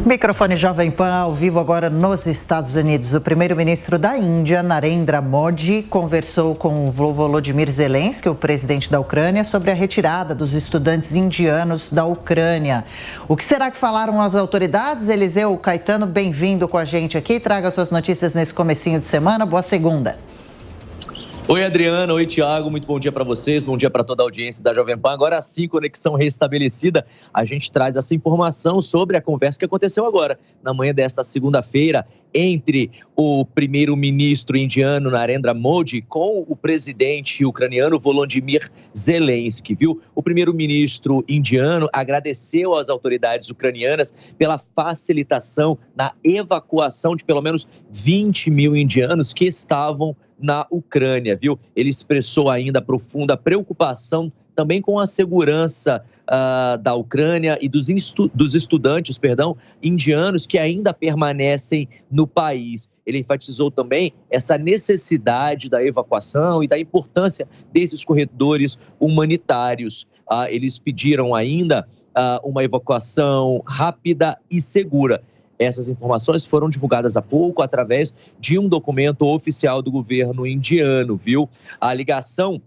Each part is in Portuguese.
Microfone Jovem Pan ao vivo agora nos Estados Unidos. O primeiro-ministro da Índia, Narendra Modi, conversou com o Volodymyr Zelensky, o presidente da Ucrânia, sobre a retirada dos estudantes indianos da Ucrânia. O que será que falaram as autoridades? Eliseu Caetano, bem-vindo com a gente aqui. Traga suas notícias nesse comecinho de semana. Boa segunda. Oi, Adriana. Oi, Tiago. Muito bom dia para vocês. Bom dia para toda a audiência da Jovem Pan. Agora sim, conexão restabelecida. A gente traz essa informação sobre a conversa que aconteceu agora, na manhã desta segunda-feira, entre o primeiro-ministro indiano Narendra Modi com o presidente ucraniano Volodymyr Zelensky, viu? O primeiro-ministro indiano agradeceu às autoridades ucranianas pela facilitação na evacuação de pelo menos 20 mil indianos que estavam na Ucrânia, viu? Ele expressou ainda profunda preocupação também com a segurança da Ucrânia e dos estudantes, indianos que ainda permanecem no país. Ele enfatizou também essa necessidade da evacuação e da importância desses corredores humanitários. Eles pediram ainda uma evacuação rápida e segura. Essas informações foram divulgadas há pouco através de um documento oficial do governo indiano, viu? A ligação,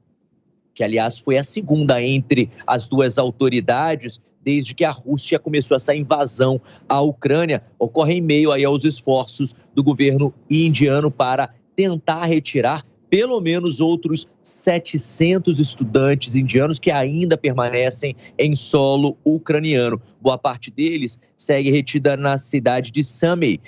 que aliás foi a segunda entre as duas autoridades desde que a Rússia começou essa invasão à Ucrânia, ocorre em meio aí aos esforços do governo indiano para tentar retirar pelo menos outros 700 estudantes indianos que ainda permanecem em solo ucraniano. Boa parte deles segue retida na cidade de Sumy,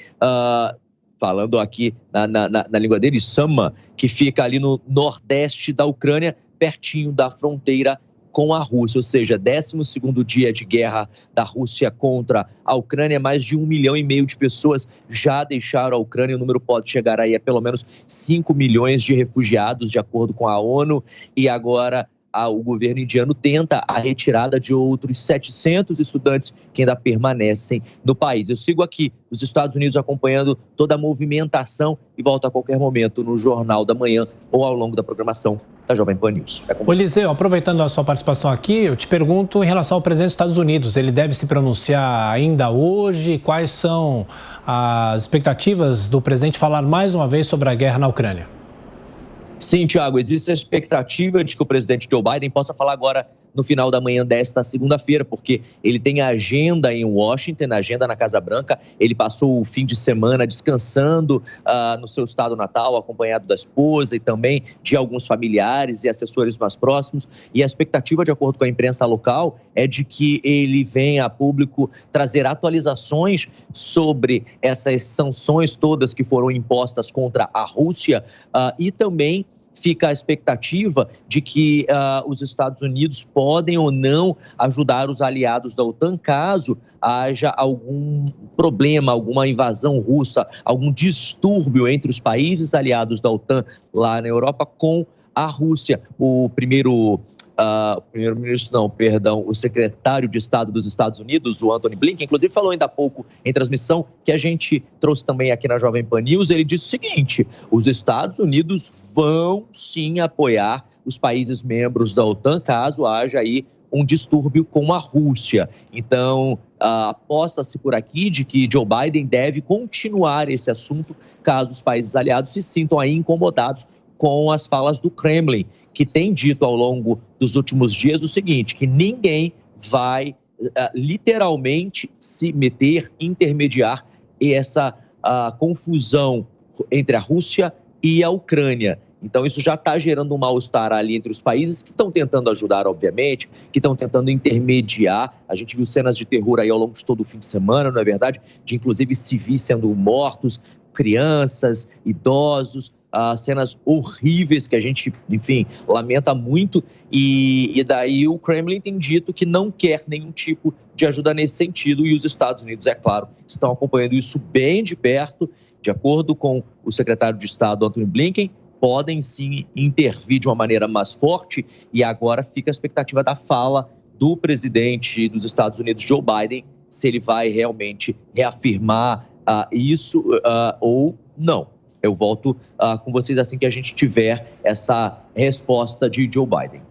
falando aqui na língua deles, Sama, que fica ali no nordeste da Ucrânia, pertinho da fronteira com a Rússia, ou seja, 12º dia de guerra da Rússia contra a Ucrânia, mais de 1,5 milhão de pessoas já deixaram a Ucrânia, o número pode chegar aí a pelo menos 5 milhões de refugiados, de acordo com a ONU, e agora o governo indiano tenta a retirada de outros 700 estudantes que ainda permanecem no país. Eu sigo aqui nos Estados Unidos acompanhando toda a movimentação e volto a qualquer momento no Jornal da Manhã ou ao longo da programação da Jovem Pan News. Eliseu, aproveitando a sua participação aqui, eu te pergunto em relação ao presidente dos Estados Unidos. Ele deve se pronunciar ainda hoje? Quais são as expectativas do presidente falar mais uma vez sobre a guerra na Ucrânia? Sim, Tiago, existe a expectativa de que o presidente Joe Biden possa falar agora no final da manhã desta segunda-feira, porque ele tem a agenda em Washington, a agenda na Casa Branca. Ele passou o fim de semana descansando no seu estado natal, acompanhado da esposa e também de alguns familiares e assessores mais próximos. E a expectativa, de acordo com a imprensa local, é de que ele venha a público trazer atualizações sobre essas sanções todas que foram impostas contra a Rússia e também fica a expectativa de que os Estados Unidos podem ou não ajudar os aliados da OTAN caso haja algum problema, alguma invasão russa, algum distúrbio entre os países aliados da OTAN lá na Europa com a Rússia. O secretário de Estado dos Estados Unidos, o Antony Blinken, inclusive falou ainda há pouco em transmissão, que a gente trouxe também aqui na Jovem Pan News, ele disse o seguinte: os Estados Unidos vão sim apoiar os países membros da OTAN caso haja aí um distúrbio com a Rússia. Então, aposta-se por aqui de que Joe Biden deve continuar esse assunto caso os países aliados se sintam aí incomodados com as falas do Kremlin, que tem dito ao longo dos últimos dias o seguinte, que ninguém vai literalmente se meter, intermediar essa confusão entre a Rússia e a Ucrânia. Então isso já está gerando um mal-estar ali entre os países que estão tentando ajudar, obviamente, que estão tentando intermediar. A gente viu cenas de terror aí ao longo de todo o fim de semana, não é verdade? De inclusive civis sendo mortos, crianças, idosos, cenas horríveis que a gente, enfim, lamenta muito. E daí o Kremlin tem dito que não quer nenhum tipo de ajuda nesse sentido e os Estados Unidos, é claro, estão acompanhando isso bem de perto. De acordo com o secretário de Estado, Antony Blinken, podem sim intervir de uma maneira mais forte e agora fica a expectativa da fala do presidente dos Estados Unidos, Joe Biden, se ele vai realmente reafirmar isso ou não. Eu volto com vocês assim que a gente tiver essa resposta de Joe Biden.